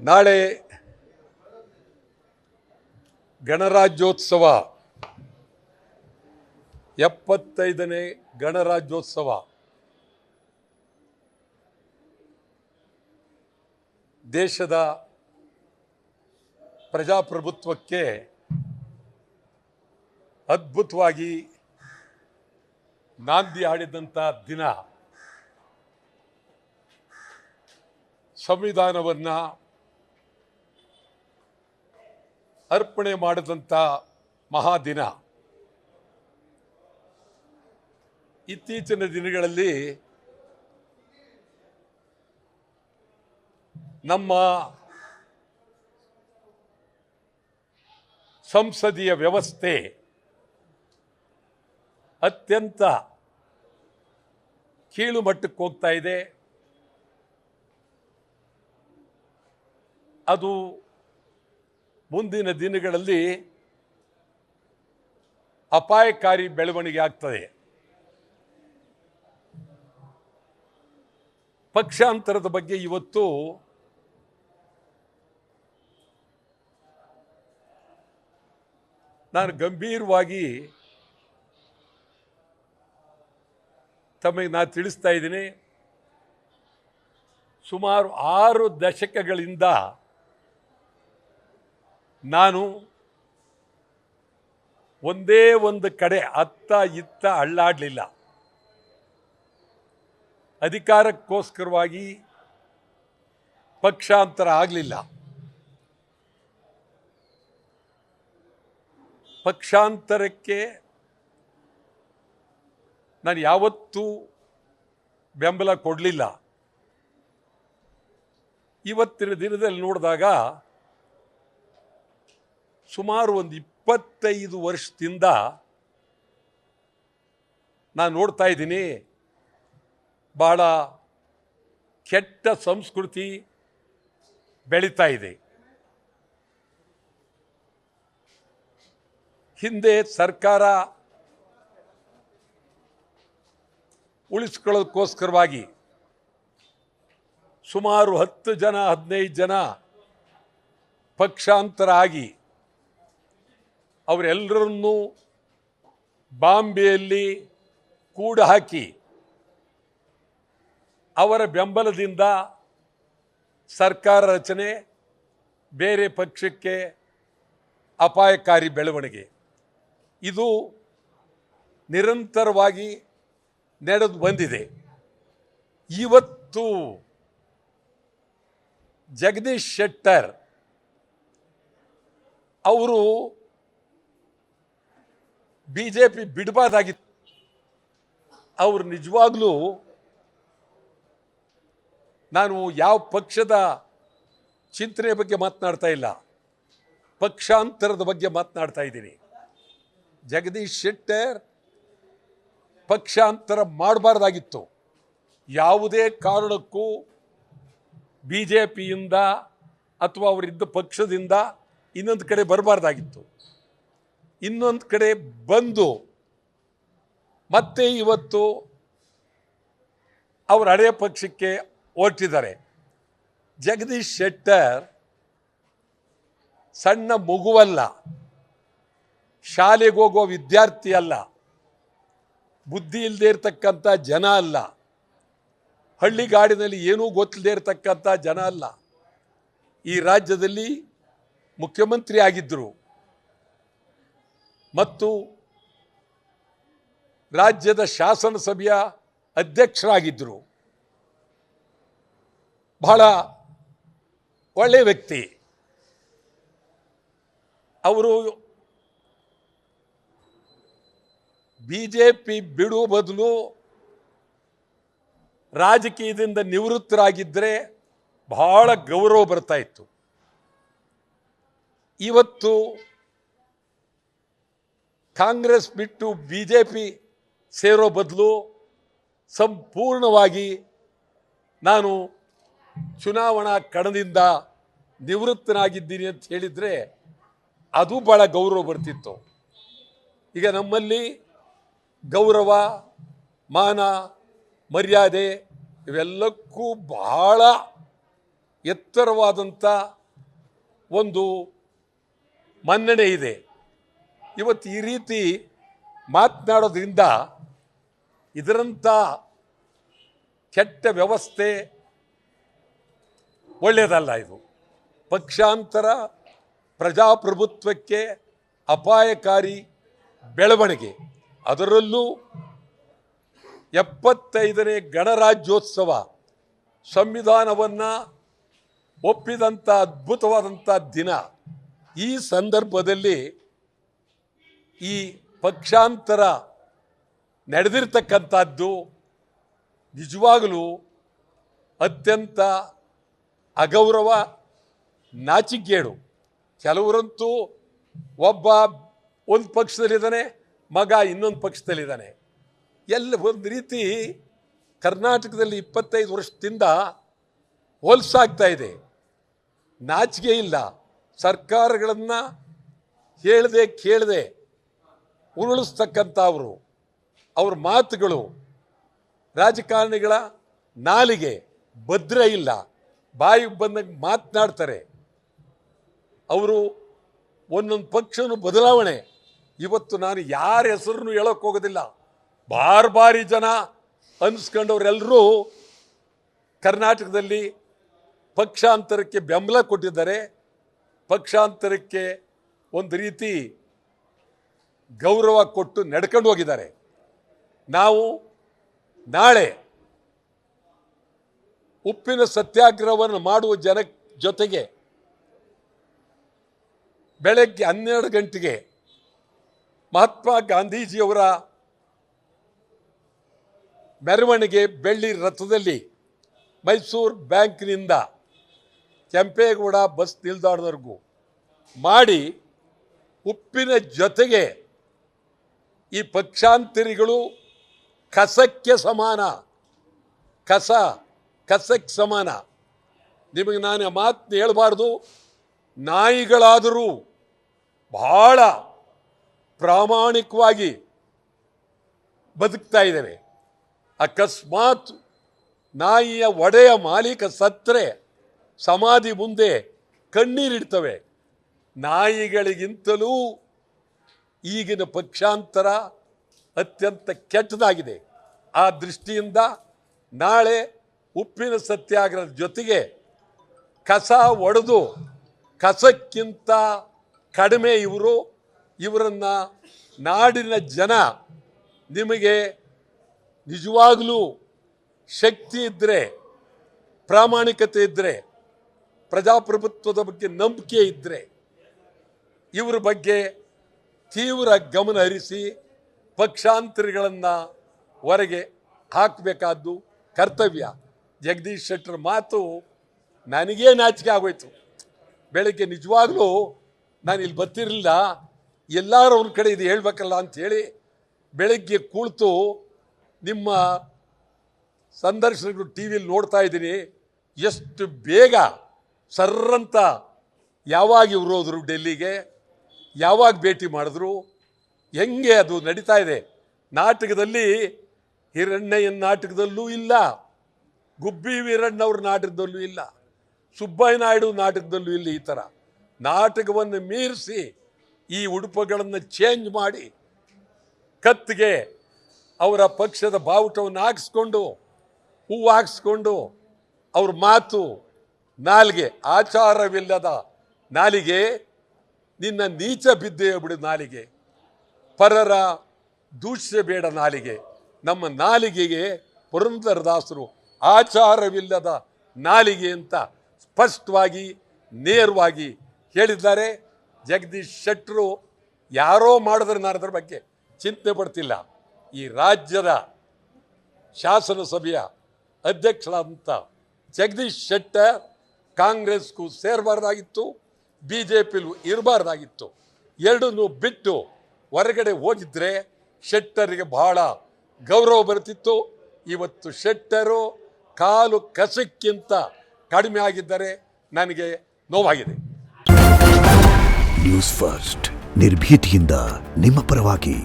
ನಾಳೆ ಗಣರಾಜ್ಯೋತ್ಸವ 75ನೇ ಗಣರಾಜ್ಯೋತ್ಸವ. ದೇಶದ ಪ್ರಜಾಪ್ರಭುತ್ವಕ್ಕೆ ಅದ್ಭುತವಾಗಿ ನಾಂದಿ ಹಾಡಿದಂಥ ದಿನ. ಸಂವಿಧಾನವನ್ನು ಅರ್ಪಣೆ ಮಾಡಿದಂಥ ಮಹಾದಿನ. ಇತ್ತೀಚಿನ ದಿನಗಳಲ್ಲಿ ನಮ್ಮ ಸಂಸದೀಯ ವ್ಯವಸ್ಥೆ ಅತ್ಯಂತ ಕೀಳು ಮಟ್ಟಕ್ಕೆ ಹೋಗ್ತಾ ಇದೆ. ಅದು ಮುಂದಿನ ದಿನಗಳಲ್ಲಿ ಅಪಾಯಕಾರಿ ಬೆಳವಣಿಗೆ ಆಗ್ತದೆ. ಪಕ್ಷಾಂತರದ ಬಗ್ಗೆ ಇವತ್ತು ನಾನು ಗಂಭೀರವಾಗಿ ತಮಗೆ ತಿಳಿಸ್ತಾ ಇದ್ದೀನಿ. ಸುಮಾರು 6 ದಶಕಗಳಿಂದ ನಾನು ಒಂದೇ ಒಂದು ಕಡೆ ಅತ್ತ ಇತ್ತ ಅಳ್ಳಾಡಲಿಲ್ಲ. ಅಧಿಕಾರಕ್ಕೋಸ್ಕರವಾಗಿ ಪಕ್ಷಾಂತರ ಆಗಲಿಲ್ಲ. ಪಕ್ಷಾಂತರಕ್ಕೆ ನಾನು ಯಾವತ್ತೂ ಬೆಂಬಲ ಕೊಡಲಿಲ್ಲ. ಇವತ್ತಿನ ದಿನದಲ್ಲಿ ನೋಡಿದಾಗ ಸುಮಾರು ಒಂದು 25 ವರ್ಷದಿಂದ ನಾನು ನೋಡ್ತಾ ಇದ್ದೀನಿ, ಭಾಳ ಕೆಟ್ಟ ಸಂಸ್ಕೃತಿ ಬೆಳೀತಾ ಇದೆ. ಹಿಂದೆ ಸರ್ಕಾರ ಉಳಿಸ್ಕೊಳ್ಳೋದಕ್ಕೋಸ್ಕರವಾಗಿ ಸುಮಾರು 10 ಜನ 15 ಜನ ಪಕ್ಷಾಂತರ ಆಗಿ ಅವರೆಲ್ಲರನ್ನೂ ಬಾಂಬೆಯಲ್ಲಿ ಕೂಡ ಹಾಕಿ ಅವರ ಬೆಂಬಲದಿಂದ ಸರ್ಕಾರ ರಚನೆ, ಬೇರೆ ಪಕ್ಷಕ್ಕೆ ಅಪಾಯಕಾರಿ ಬೆಳವಣಿಗೆ, ಇದು ನಿರಂತರವಾಗಿ ನಡೆದು ಬಂದಿದೆ. ಇವತ್ತು ಜಗದೀಶ್ ಶೆಟ್ಟರ್ ಅವರು BJP ಬಿಡಬಾರ್ದಾಗಿತ್ತು. ಅವರು ನಿಜವಾಗ್ಲೂ, ನಾನು ಯಾವ ಪಕ್ಷದ ಚಿಂತನೆ ಬಗ್ಗೆ ಮಾತನಾಡ್ತಾ ಇಲ್ಲ, ಪಕ್ಷಾಂತರದ ಬಗ್ಗೆ ಮಾತನಾಡ್ತಾ ಇದ್ದೀನಿ. ಜಗದೀಶ್ ಶೆಟ್ಟರ್ ಪಕ್ಷಾಂತರ ಮಾಡಬಾರ್ದಾಗಿತ್ತು. ಯಾವುದೇ ಕಾರಣಕ್ಕೂ BJPಯಿಂದ ಅಥವಾ ಅವರಿದ್ದ ಪಕ್ಷದಿಂದ ಇನ್ನೊಂದು ಕಡೆ ಬರಬಾರ್ದಾಗಿತ್ತು. ಇನ್ನೊಂದು ಕಡೆ ಬಂದು ಮತ್ತೆ ಇವತ್ತು ಅವರ ಹಳೆಯ ಪಕ್ಷಕ್ಕೆ ಹೊರಟಿದ್ದಾರೆ. ಜಗದೀಶ್ ಶೆಟ್ಟರ್ ಸಣ್ಣ ಮಗುವಲ್ಲ, ಶಾಲೆಗೆ ಹೋಗೋ ವಿದ್ಯಾರ್ಥಿ ಅಲ್ಲ, ಬುದ್ಧಿ ಇಲ್ಲದೆ ಇರತಕ್ಕಂಥ ಜನ ಅಲ್ಲ, ಹಳ್ಳಿಗಾಡಿನಲ್ಲಿ ಏನೂ ಗೊತ್ತಿಲ್ಲದೆ ಇರತಕ್ಕಂಥ ಜನ ಅಲ್ಲ. ಈ ರಾಜ್ಯದಲ್ಲಿ ಮುಖ್ಯಮಂತ್ರಿ ಆಗಿದ್ದರು ಮತ್ತು ರಾಜ್ಯದ ಶಾಸನಸಭೆಯ ಅಧ್ಯಕ್ಷರಾಗಿದ್ದರು. ಬಹಳ ಒಳ್ಳೆಯ ವ್ಯಕ್ತಿ. ಅವರು BJP ಬಿಡುವ ಬದಲು ರಾಜಕೀಯದಿಂದ ನಿವೃತ್ತರಾಗಿದ್ದರೆ ಬಹಳ ಗೌರವ ಬರ್ತಾ ಇತ್ತು. ಇವತ್ತು ಕಾಂಗ್ರೆಸ್ ಬಿಟ್ಟು BJP ಸೇರೋ ಬದಲು ಸಂಪೂರ್ಣವಾಗಿ ನಾನು ಚುನಾವಣಾ ಕಣದಿಂದ ನಿವೃತ್ತನಾಗಿದ್ದೀನಿ ಅಂತ ಹೇಳಿದರೆ ಅದು ಭಾಳ ಗೌರವ ಬರ್ತಿತ್ತು. ಈಗ ನಮ್ಮಲ್ಲಿ ಗೌರವ, ಮಾನ, ಮರ್ಯಾದೆ ಇವೆಲ್ಲಕ್ಕೂ ಬಹಳ ಎತ್ತರವಾದಂಥ ಒಂದು ಮನ್ನಣೆ ಇದೆ. ಇವತ್ತು ಈ ರೀತಿ ಮಾತನಾಡೋದ್ರಿಂದ ಇದರಂಥ ಕೆಟ್ಟ ವ್ಯವಸ್ಥೆ ಒಳ್ಳೆಯದಲ್ಲ. ಇದು ಪಕ್ಷಾಂತರ ಪ್ರಜಾಪ್ರಭುತ್ವಕ್ಕೆ ಅಪಾಯಕಾರಿ ಬೆಳವಣಿಗೆ. ಅದರಲ್ಲೂ 75ನೇ ಗಣರಾಜ್ಯೋತ್ಸವ ಸಂವಿಧಾನವನ್ನು ಒಪ್ಪಿದಂಥ ಅದ್ಭುತವಾದಂಥ ದಿನ. ಈ ಸಂದರ್ಭದಲ್ಲಿ ಈ ಪಕ್ಷಾಂತರ ನಡೆದಿರ್ತಕ್ಕಂಥದ್ದು ನಿಜವಾಗಲೂ ಅತ್ಯಂತ ಅಗೌರವ, ನಾಚಿಕೆಗೇಡು. ಕೆಲವರಂತೂ ಒಬ್ಬ ಒಂದು ಪಕ್ಷದಲ್ಲಿದ್ದಾನೆ, ಮಗ ಇನ್ನೊಂದು ಪಕ್ಷದಲ್ಲಿದ್ದಾನೆ. ಎಲ್ಲ ಒಂದು ರೀತಿ ಕರ್ನಾಟಕದಲ್ಲಿ 25 ವರ್ಷದಿಂದ ಹೋಲ್ಸಾಗ್ತಾ ಇದೆ. ನಾಚಿಕೆ ಇಲ್ಲ. ಸರ್ಕಾರಗಳನ್ನು ಹೇಳದೆ ಕೇಳದೆ ಉರುಳಿಸ್ತಕ್ಕಂಥವ್ರು, ಅವ್ರ ಮಾತುಗಳು, ರಾಜಕಾರಣಿಗಳ ನಾಲಿಗೆ ಭದ್ರ ಇಲ್ಲ, ಬಾಯಿಗೆ ಬಂದಂಗೆ ಮಾತನಾಡ್ತಾರೆ. ಅವರು ಒಂದೊಂದು ಪಕ್ಷನೂ ಬದಲಾವಣೆ. ಇವತ್ತು ನಾನು ಯಾರ ಹೆಸರನ್ನು ಹೇಳೋಕ್ಕೆ ಹೋಗೋದಿಲ್ಲ. ಬಾರಿ ಜನ ಅನಿಸ್ಕೊಂಡವರೆಲ್ಲರೂ ಕರ್ನಾಟಕದಲ್ಲಿ ಪಕ್ಷಾಂತರಕ್ಕೆ ಬೆಂಬಲ ಕೊಟ್ಟಿದ್ದಾರೆ. ಪಕ್ಷಾಂತರಕ್ಕೆ ಒಂದು ರೀತಿ ಗೌರವ ಕೊಟ್ಟು ನಡ್ಕೊಂಡು ಹೋಗಿದ್ದಾರೆ. ನಾವು ನಾಳೆ ಉಪ್ಪಿನ ಸತ್ಯಾಗ್ರಹವನ್ನು ಮಾಡುವ ಜೊತೆಗೆ ಬೆಳಗ್ಗೆ 12 ಗಂಟೆಗೆ ಮಹಾತ್ಮ ಗಾಂಧೀಜಿಯವರ ಮೆರವಣಿಗೆ ಬೆಳ್ಳಿ ರಥದಲ್ಲಿ ಮೈಸೂರು ಬ್ಯಾಂಕ್ನಿಂದ ಕೆಂಪೇಗೌಡ ಬಸ್ ನಿಲ್ದಾಣದವರೆಗೂ ಮಾಡಿ ಉಪ್ಪಿನ ಜೊತೆಗೆ ಈ ಪಕ್ಷಾಂತರಿಗಳು ಕಸಕ್ಕೆ ಸಮಾನ, ಕಸಕ್ಕೆ ಸಮಾನ. ನಿಮಗೆ ನಾನು ಆ ಮಾತನ್ನ ಹೇಳಬಾರ್ದು. ನಾಯಿಗಳಾದರೂ ಬಹಳ ಪ್ರಾಮಾಣಿಕವಾಗಿ ಬದುಕ್ತಾ ಇದ್ದೇವೆ. ಅಕಸ್ಮಾತ್ ನಾಯಿಯ ಒಡೆಯ ಮಾಲೀಕ ಸತ್ತರೆ ಸಮಾಧಿ ಮುಂದೆ ಕಣ್ಣೀರಿಡ್ತವೆ. ನಾಯಿಗಳಿಗಿಂತಲೂ ಈಗಿನ ಪಕ್ಷಾಂತರ ಅತ್ಯಂತ ಕೆಟ್ಟದಾಗಿದೆ. ಆ ದೃಷ್ಟಿಯಿಂದ ನಾಳೆ ಉಪ್ಪಿನ ಸತ್ಯಾಗ್ರಹದ ಜೊತೆಗೆ ಕಸ ಒಡೆದು ಕಸಕ್ಕಿಂತ ಕಡಿಮೆ ಇವರನ್ನು ನಾಡಿನ ಜನ, ನಿಮಗೆ ನಿಜವಾಗಲೂ ಶಕ್ತಿ ಇದ್ದರೆ, ಪ್ರಾಮಾಣಿಕತೆ ಇದ್ದರೆ, ಪ್ರಜಾಪ್ರಭುತ್ವದ ಬಗ್ಗೆ ನಂಬಿಕೆ ಇದ್ದರೆ ಇವರ ಬಗ್ಗೆ ತೀವ್ರ ಗಮನ ಹರಿಸಿ ಪಕ್ಷಾಂತರಿಗಳನ್ನು ಹೊರಗೆ ಹಾಕಬೇಕಾದ್ದು ಕರ್ತವ್ಯ. ಜಗದೀಶ್ ಶೆಟ್ಟರ್ ಮಾತು ನನಗೇ ನಾಚಿಕೆ ಆಗೋಯ್ತು. ಬೆಳಗ್ಗೆ ನಿಜವಾಗ್ಲೂ ನಾನು ಇಲ್ಲಿ ಬರ್ತಿರಲಿಲ್ಲ, ಎಲ್ಲರೂ ಒಂದು ಕಡೆ ಇದು ಹೇಳ್ಬೇಕಲ್ಲ ಅಂಥೇಳಿ ಬೆಳಗ್ಗೆ ಕುಳಿತು ನಿಮ್ಮ ಸಂದರ್ಶನಗಳು ಟಿ ವಿಲಿ ನೋಡ್ತಾ ಇದ್ದೀನಿ. ಎಷ್ಟು ಬೇಗ ಸರ್ರಂತ ಯಾವಾಗ ಇವರು ಹೋದರು ಡೆಲ್ಲಿಗೆ, ಯಾವಾಗ ಭೇಟಿ ಮಾಡಿದ್ರು, ಹೆಂಗೆ ಅದು ನಡೀತಾ ಇದೆ. ನಾಟಕದಲ್ಲಿ ಹಿರಣ್ಣಯ್ಯನ ನಾಟಕದಲ್ಲೂ ಇಲ್ಲ, ಗುಬ್ಬಿ ವೀರಣ್ಣವ್ರ ನಾಟಕದಲ್ಲೂ ಇಲ್ಲ, ಸುಬ್ಬಯ್ಯ ನಾಯ್ಡು ನಾಟಕದಲ್ಲೂ ಇಲ್ಲ. ಈ ಥರ ನಾಟಕವನ್ನು ಮೀರಿಸಿ ಈ ಉಡುಪುಗಳನ್ನು ಚೇಂಜ್ ಮಾಡಿ ಕತ್ತಿಗೆ ಅವರ ಪಕ್ಷದ ಬಾವುಟವನ್ನು ಹಾಕಿಸ್ಕೊಂಡು, ಹೂವು ಹಾಕಿಸ್ಕೊಂಡು, ಅವ್ರ ಮಾತು, ನಾಲಿಗೆ, ಆಚಾರವಿಲ್ಲದ ನಾಲಿಗೆ, ನಿನ್ನ ನೀಚ ಬಿದ್ದೇ ಬಿಡು ನಾಲಿಗೆ, ಪರರ ದೂಷ್ಯ ಬೇಡ ನಾಲಿಗೆ. ನಮ್ಮ ನಾಲಿಗೆಗೆ ಪುರಂದರದಾಸರು ಆಚಾರವಿಲ್ಲದ ನಾಲಿಗೆ ಅಂತ ಸ್ಪಷ್ಟವಾಗಿ ನೇರವಾಗಿ ಹೇಳಿದ್ದಾರೆ. ಜಗದೀಶ್ ಶೆಟ್ಟರು ಯಾರೋ ಮಾಡಿದ್ರೆ ನಾನು ಅದರ ಬಗ್ಗೆ ಚಿಂತೆ ಪಡ್ತಿಲ್ಲ. ಈ ರಾಜ್ಯದ ಶಾಸನಸಭೆಯ ಅಧ್ಯಕ್ಷರಾದಂಥ ಜಗದೀಶ್ ಶೆಟ್ಟರ್ ಕಾಂಗ್ರೆಸ್ಗೂ ಸೇರಬಾರ್ದಾಗಿತ್ತು, BJPಲೂ ಇರಬಾರ್ದಾಗಿತ್ತು. ಎರಡನ್ನೂ ಬಿಟ್ಟು ಹೊರಗಡೆ ಹೋಗಿದ್ರೆ ಶೆಟ್ಟರಿಗೆ ಬಹಳ ಗೌರವ ಬರ್ತಿತ್ತು. ಇವತ್ತು ಶೆಟ್ಟರು ಕಾಲು ಕಸಕ್ಕಿಂತ ಕಡಿಮೆ ಆಗಿದ್ದಾರೆ. ನನಗೆ ನೋವಾಗಿದೆ. ನ್ಯೂಸ್ ಫಸ್ಟ್ ನಿರ್ಭೀತಿಯಿಂದ ನಿಮ್ಮ ಪರವಾಗಿ.